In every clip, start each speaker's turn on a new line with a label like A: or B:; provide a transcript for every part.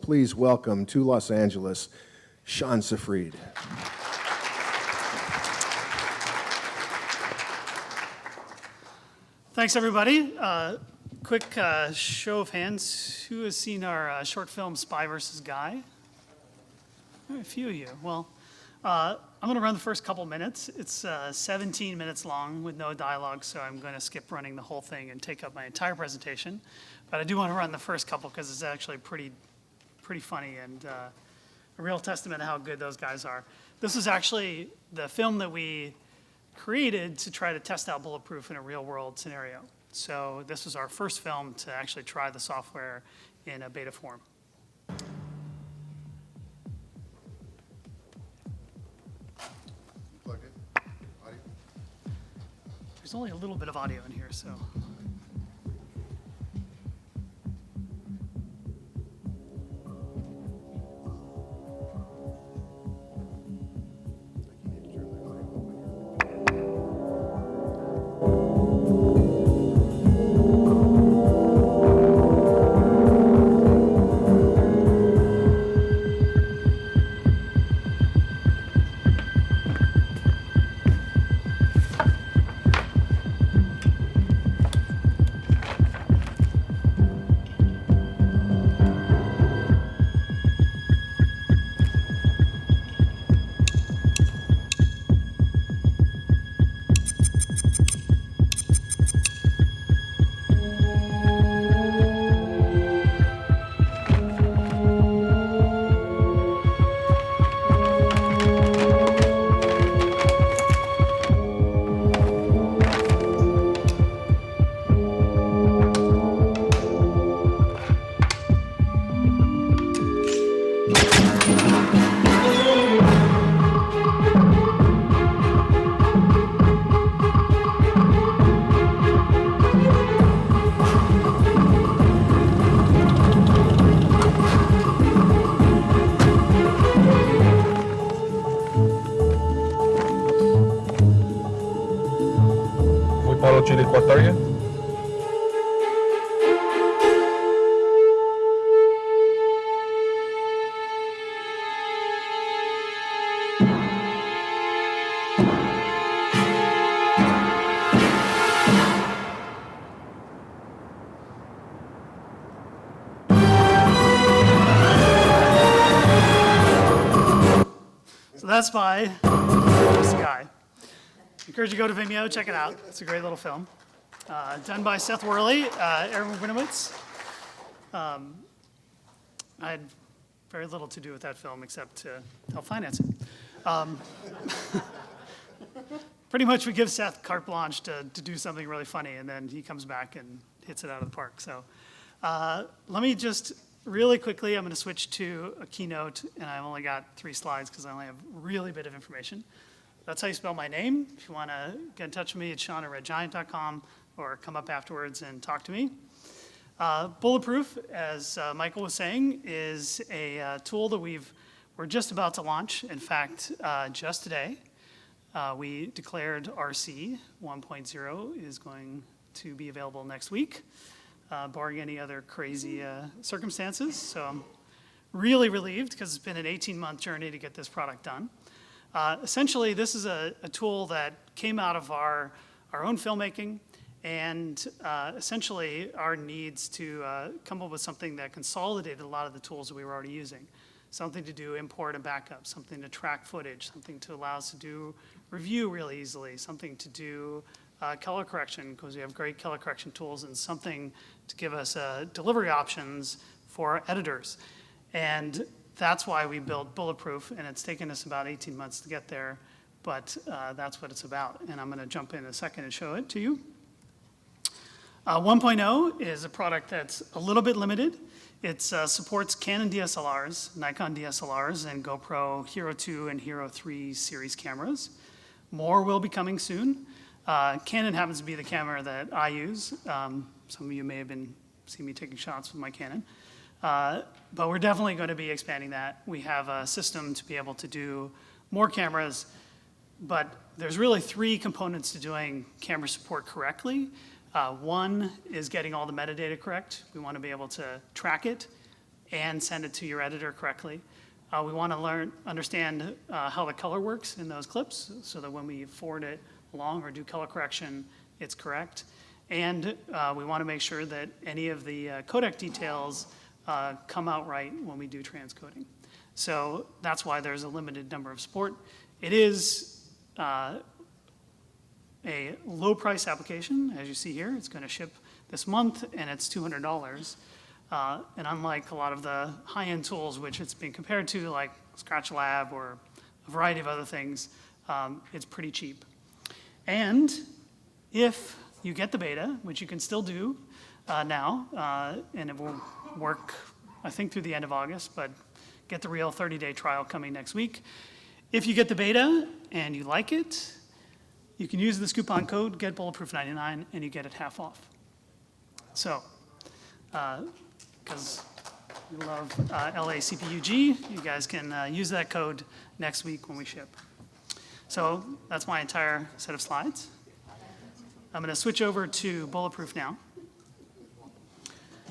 A: please welcome to Los Angeles, Sean Safreed.
B: Thanks, everybody. Quick show of hands. Who has seen our short film, Spy vs. Guy? A few of you. Well, I'm going to run the first couple minutes. It's 17 minutes long with no dialogue, so I'm going to skip running the whole thing and take up my entire presentation. But I do want to run the first couple because it's actually pretty funny and a real testament to how good those guys are. This is actually the film that we created to try to test out BulletProof in a real-world scenario. So this was our first film to actually try the software in a beta form.
A: Plug in. Audio.
B: There's only a little bit of audio in here, so.
C: Chile Equatoria.
B: So that's by this guy. I encourage you to go to Vimeo, check it out. It's a great little film. Done by Seth Worley, Aaron Winowitz. I had very little to do with that film except to help finance it. Pretty much we give Seth carte blanche to do something really funny, and then he comes back and hits it out of the park. So let me just really quickly, I'm going to switch to a keynote, and I've only got 3 slides because I only have really bit of information. That's how you spell my name. If you want to get in touch with me, it's sean@redgiant.com, or come up afterwards and talk to me. BulletProof, as Michael was saying, is a tool that we're just about to launch. In fact, just today, we declared RC 1.0 is going to be available next week, barring any other crazy circumstances. So I'm really relieved because it's been an 18-month journey to get this product done. Essentially, this is a tool that came out of our own filmmaking and essentially our needs to come up with something that consolidated a lot of the tools that we were already using. Something to do import and backup, something to track footage, something to allow us to do review really easily, something to do color correction, because we have great color correction tools, and something to give us delivery options for editors. And that's why we built BulletProof, and it's taken us about 18 months to get there, but that's what it's about. And I'm going to jump in a second and show it to you. 1.0 is a product that's a little bit limited. It supports Canon DSLRs, Nikon DSLRs, and GoPro Hero 2 and Hero 3 series cameras. More will be coming soon. Canon happens to be the camera that I use. Some of you may have seen me taking shots with my Canon. But we're definitely going to be expanding that. We have a system to be able to do more cameras, but there's really 3 components to doing camera support correctly. One is getting all the metadata correct. We want to be able to track it and send it to your editor correctly. We want to understand how the color works in those clips so that when we forward it along or do color correction, it's correct. And we want to make sure that any of the codec details come out right when we do transcoding. So that's why there's a limited number of support. It is a low price application, as you see here. It's going to ship this month, and it's $200. And unlike a lot of the high-end tools, which it's been compared to, like Scratch Lab or a variety of other things, it's pretty cheap. And if you get the beta, which you can still do now, and it will work, I think, through the end of August, but get the real 30-day trial coming next week. If you get the beta and you like it, you can use this coupon code, get BulletProof99, and you get it half off. So, because we love LACPUG, you guys can use that code next week when we ship. So that's my entire set of slides. I'm going to switch over to BulletProof now.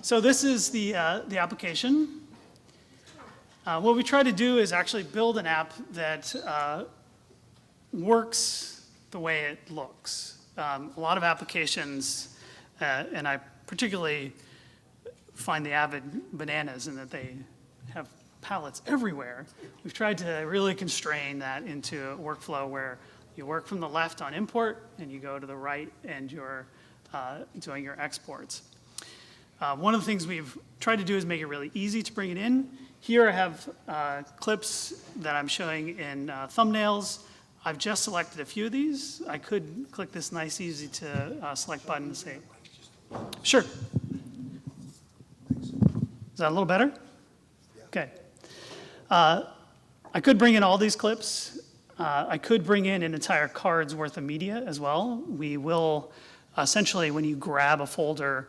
B: So this is the application. What we try to do is actually build an app that works the way it looks. A lot of applications, and I particularly find the Avid bananas in that they have palettes everywhere. We've tried to really constrain that into a workflow where you work from the left on import and you go to the right and you're doing your exports. One of the things we've tried to do is make it really easy to bring it in. Here I have clips that I'm showing in thumbnails. I've just selected a few of these. I could click this nice, easy to select button and say, sure. Is that a little better? Okay. I could bring in all these clips. I could bring in an entire card's worth of media as well. We will essentially, when you grab a folder,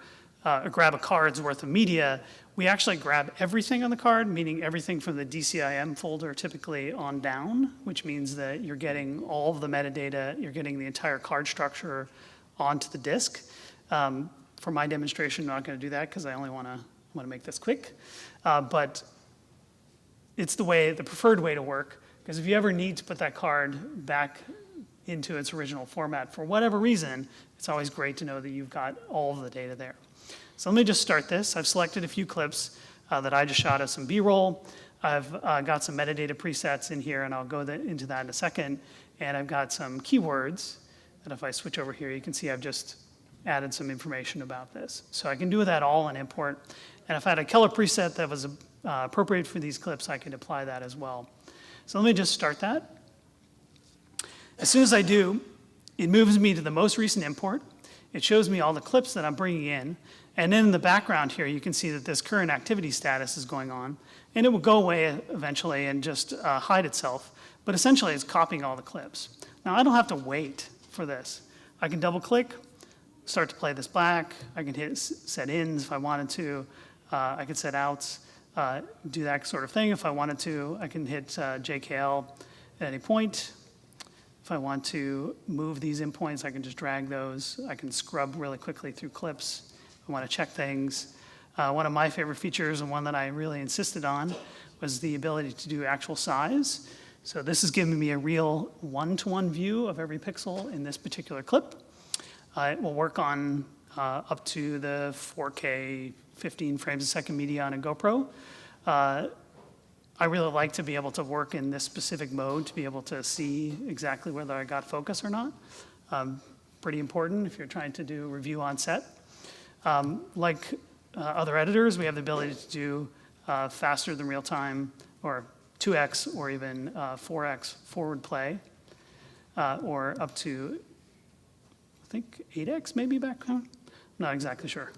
B: grab a card's worth of media, we actually grab everything on the card, meaning everything from the DCIM folder typically on down, which means that you're getting all of the metadata, you're getting the entire card structure onto the disk. For my demonstration, I'm not going to do that because I only want to make this quick. But it's the preferred way to work, because if you ever need to put that card back into its original format for whatever reason, it's always great to know that you've got all of the data there. So let me just start this. I've selected a few clips that I just shot as some B-roll. I've got some metadata presets in here, and I'll go into that in a second. And I've got some keywords that if I switch over here, you can see I've just added some information about this. So I can do that all in import. And if I had a color preset that was appropriate for these clips, I could apply that as well. So let me just start that. As soon as I do, it moves me to the most recent import. It shows me all the clips that I'm bringing in. And then in the background here, you can see that this current activity status is going on. And it will go away eventually and just hide itself. But essentially, it's copying all the clips. Now, I don't have to wait for this. I can double click, start to play this back. I can hit set ins if I wanted to. I could set outs, do that sort of thing. If I wanted to, I can hit JKL at any point. If I want to move these endpoints, I can just drag those. I can scrub really quickly through clips. I want to check things. One of my favorite features, and one that I really insisted on, was the ability to do actual size. So this is giving me a real one-to-one view of every pixel in this particular clip. It will work on up to the 4K 15 frames a second media on a GoPro. I really like to be able to work in this specific mode to be able to see exactly whether I got focus or not. Pretty important if you're trying to do review on set. Like other editors, we have the ability to do faster than real time, or 2x or even 4x forward play, or up to, I think, 8x maybe back home. I'm not exactly sure.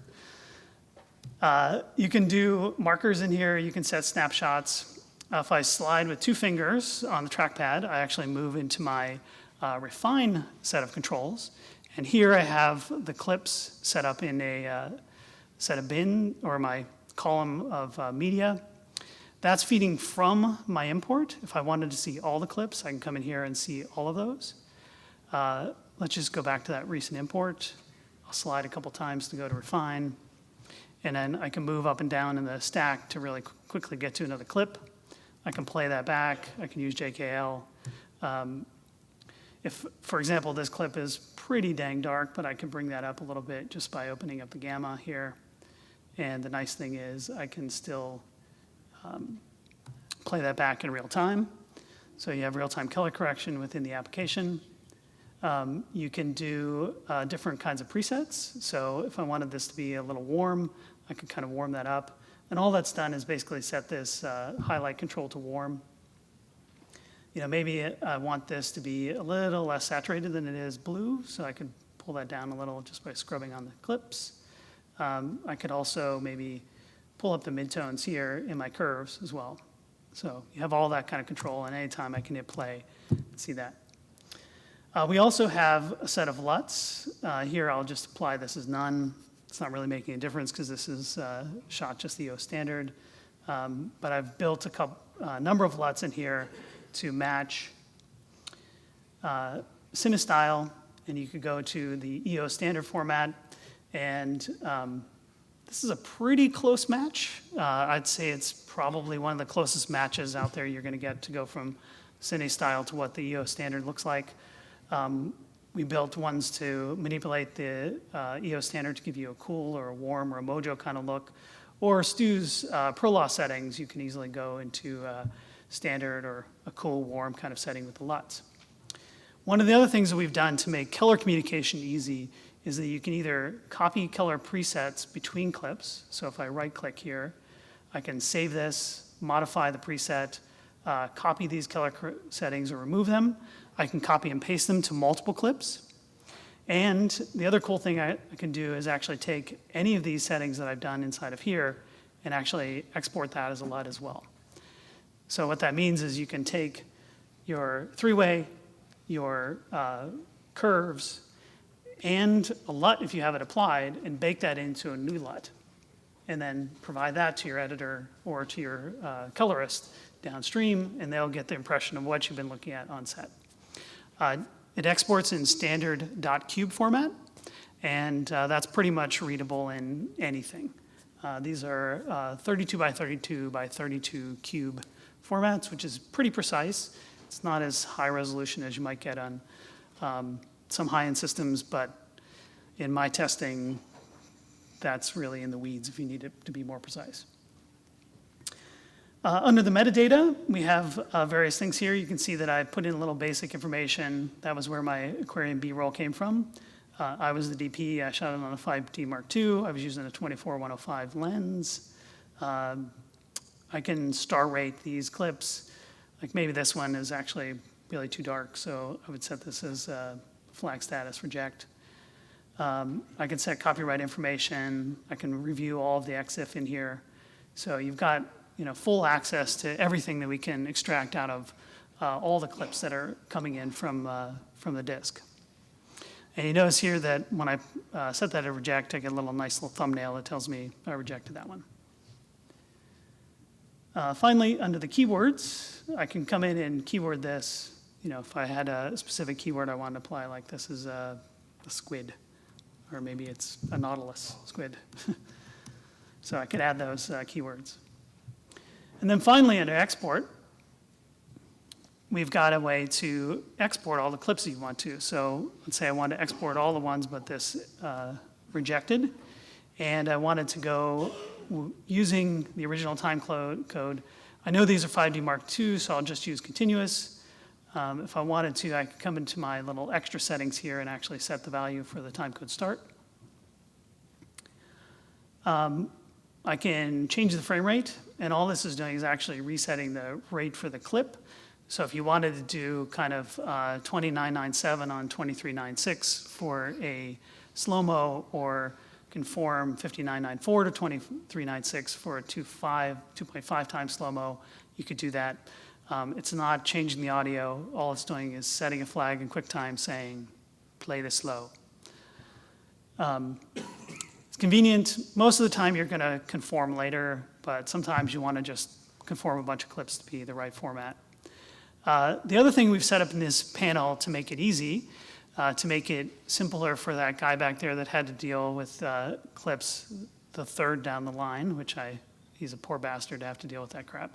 B: You can do markers in here. You can set snapshots. If I slide with 2 fingers on the trackpad, I actually move into my refine set of controls. And here I have the clips set up in a set of bin, or my column of media. That's feeding from my import. If I wanted to see all the clips, I can come in here and see all of those. Let's just go back to that recent import. I'll slide a couple times to go to refine. And then I can move up and down in the stack to really quickly get to another clip. I can play that back. I can use JKL. If, for example, this clip is pretty dang dark, but I can bring that up a little bit just by opening up the gamma here. And the nice thing is I can still play that back in real time. So you have real-time color correction within the application. You can do different kinds of presets. So if I wanted this to be a little warm, I could kind of warm that up. And all that's done is basically set this highlight control to warm. You know, maybe I want this to be a little less saturated than it is blue, so I could pull that down a little just by scrubbing on the clips. I could also maybe pull up the midtones here in my curves as well. So you have all that kind of control, and anytime I can hit play, see that. We also have a set of LUTs. Here I'll just apply this as none. It's not really making a difference because this is shot just the EO standard. But I've built a number of LUTs in here to match CineStyle, and you could go to the EO standard format, and this is a pretty close match. I'd say it's probably one of the closest matches out there you're going to get to go from CineStyle to what the EO standard looks like. We built ones to manipulate the EO standard to give you a cool or a warm or a mojo kind of look. Or Stu's Pro-Law settings, you can easily go into standard or a cool, warm kind of setting with the LUTs. One of the other things that we've done to make color communication easy is that you can either copy color presets between clips. So if I right-click here, I can save this, modify the preset, copy these color settings or remove them. I can copy and paste them to multiple clips. And the other cool thing I can do is actually take any of these settings that I've done inside of here and actually export that as a LUT as well. So what that means is you can take your three-way, your curves, and a LUT if you have it applied, and bake that into a new LUT, and then provide that to your editor or to your colorist downstream, and they'll get the impression of what you've been looking at on set. It exports in standard .cube format, and that's pretty much readable in anything. These are 32 by 32 by 32 cube formats, which is pretty precise. It's not as high resolution as you might get on some high-end systems, but in my testing, that's really in the weeds if you need it to be more precise. Under the metadata, we have various things here. You can see that I put in a little basic information. That was where my aquarium B-roll came from. I was the DP. I shot it on a 5D Mark II. I was using a 24-105 lens. I can star rate these clips. Like maybe this one is actually really too dark, so I would set this as flag status reject. I can set copyright information. I can review all of the EXIF in here. So you've got full access to everything that we can extract out of all the clips that are coming in from the disk. And you notice here that when I set that to reject, I get a nice little thumbnail that tells me I rejected that one. Finally, under the keywords, I can come in and keyword this. If I had a specific keyword I wanted to apply, like this is a squid, or maybe it's a nautilus squid. So I could add those keywords. And then finally, under export, we've got a way to export all the clips that you want to. So let's say I want to export all the ones but this rejected, and I wanted to go using the original time code. I know these are 5D Mark II, so I'll just use continuous. If I wanted to, I could come into my little extra settings here and actually set the value for the time code start. I can change the frame rate, and all this is doing is actually resetting the rate for the clip. So if you wanted to do kind of 2997 on 2396 for a slow-mo, or conform 5994 to 2396 for a 2.5 times slow-mo, you could do that. It's not changing the audio. All it's doing is setting a flag in QuickTime saying, play this slow. It's convenient. Most of the time you're going to conform later, but sometimes you want to just conform a bunch of clips to be the right format. The other thing we've set up in this panel to make it easy, to make it simpler for that guy back there that had to deal with clips the third down the line, he's a poor bastard to have to deal with that crap.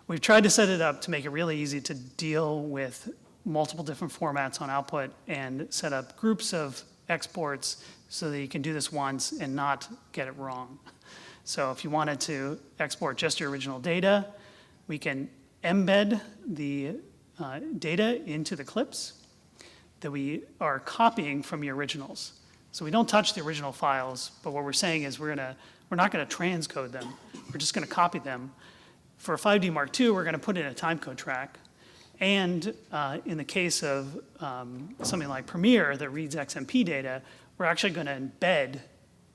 B: We've tried to set it up to make it really easy to deal with multiple different formats on output and set up groups of exports so that you can do this once and not get it wrong. So if you wanted to export just your original data, we can embed the data into the clips that we are copying from your originals. So we don't touch the original files, but what we're saying is we're not going to transcode them. We're just going to copy them. For a 5D Mark II, we're going to put in a timecode track. And in the case of something like Premiere that reads XMP data, we're actually going to embed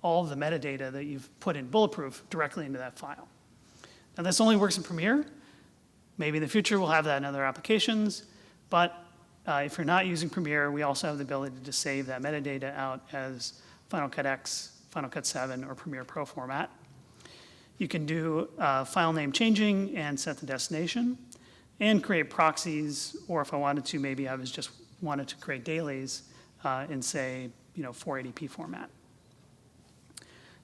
B: all of the metadata that you've put in BulletProof directly into that file. Now, this only works in Premiere. Maybe in the future we'll have that in other applications. But if you're not using Premiere, we also have the ability to save that metadata out as Final Cut X, Final Cut 7, or Premiere Pro format. You can do file name changing and set the destination and create proxies, or if I wanted to, maybe I just wanted to create dailies in, say, 480p format.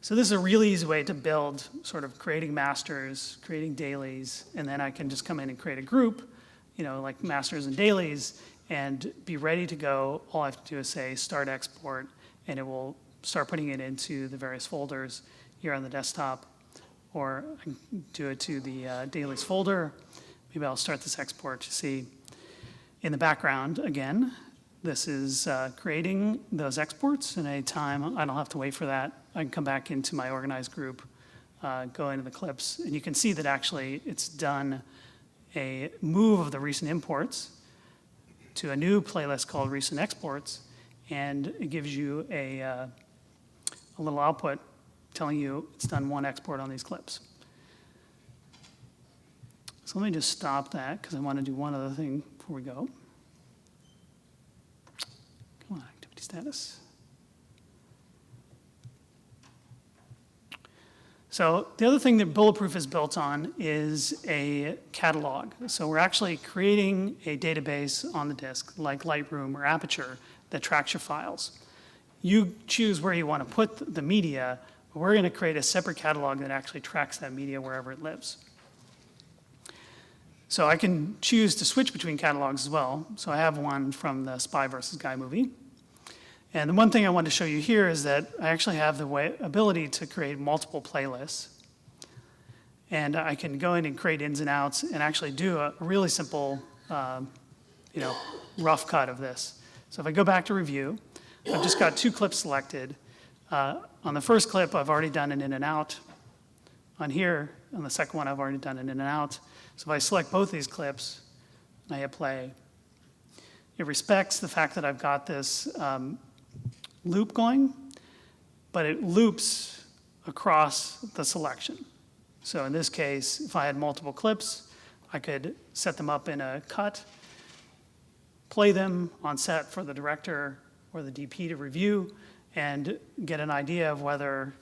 B: So this is a really easy way to build sort of creating masters, creating dailies, and then I can just come in and create a group, like masters and dailies, and be ready to go. All I have to do is say start export, and it will start putting it into the various folders here on the desktop, or I can do it to the dailies folder. Maybe I'll start this export to see in the background again. This is creating those exports, and anytime I don't have to wait for that, I can come back into my organized group, go into the clips, and you can see that actually it's done a move of the recent imports to a new playlist called recent exports, and it gives you a little output telling you it's done one export on these clips. So let me just stop that because I want to do one other thing before we go. Come on, activity status. So the other thing that BulletProof is built on is a catalog. So we're actually creating a database on the disk, like Lightroom or Aperture, that tracks your files. You choose where you want to put the media, but we're going to create a separate catalog that actually tracks that media wherever it lives. So I can choose to switch between catalogs as well. So I have one from the Spy vs. Guy movie. And the one thing I wanted to show you here is that I actually have the ability to create multiple playlists. And I can go in and create ins and outs and actually do a really simple, rough cut of this. So if I go back to review, I've just got 2 clips selected. On the first clip, I've already done an in and out. On here, on the second one, I've already done an in and out. So if I select both these clips and I hit play, it respects the fact that I've got this loop going, but it loops across the selection. So in this case, if I had multiple clips, I could set them up in a cut, play them on set for the director or the DP to review, and get an idea of whether,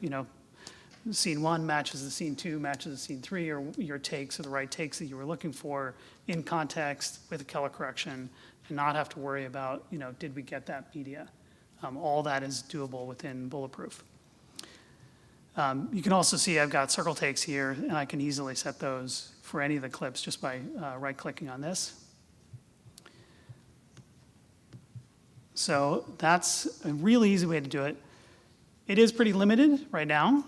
B: scene 1 matches the scene 2, matches the scene 3, or your takes are the right takes that you were looking for in context with a color correction, and not have to worry about, did we get that media? All that is doable within BulletProof. You can also see I've got circle takes here, and I can easily set those for any of the clips just by right-clicking on this. So that's a really easy way to do it. It is pretty limited right now.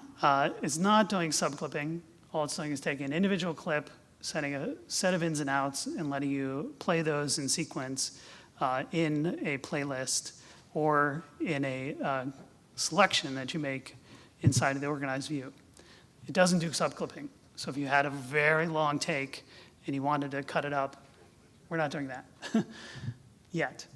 B: It's not doing subclipping. All it's doing is taking an individual clip, setting a set of ins and outs, and letting you play those in sequence in a playlist or in a selection that you make inside of the organized view. It doesn't do subclipping. So if you had a very long take and you wanted to cut it up, we're not doing that yet.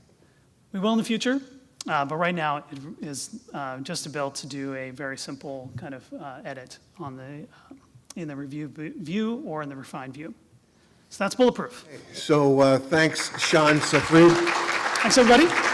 B: We will in the future, but right now it is just built to do a very simple kind of edit on in the review view or in the refined view. So that's BulletProof.
A: So thanks, Sean Safreed.
B: Thanks, everybody.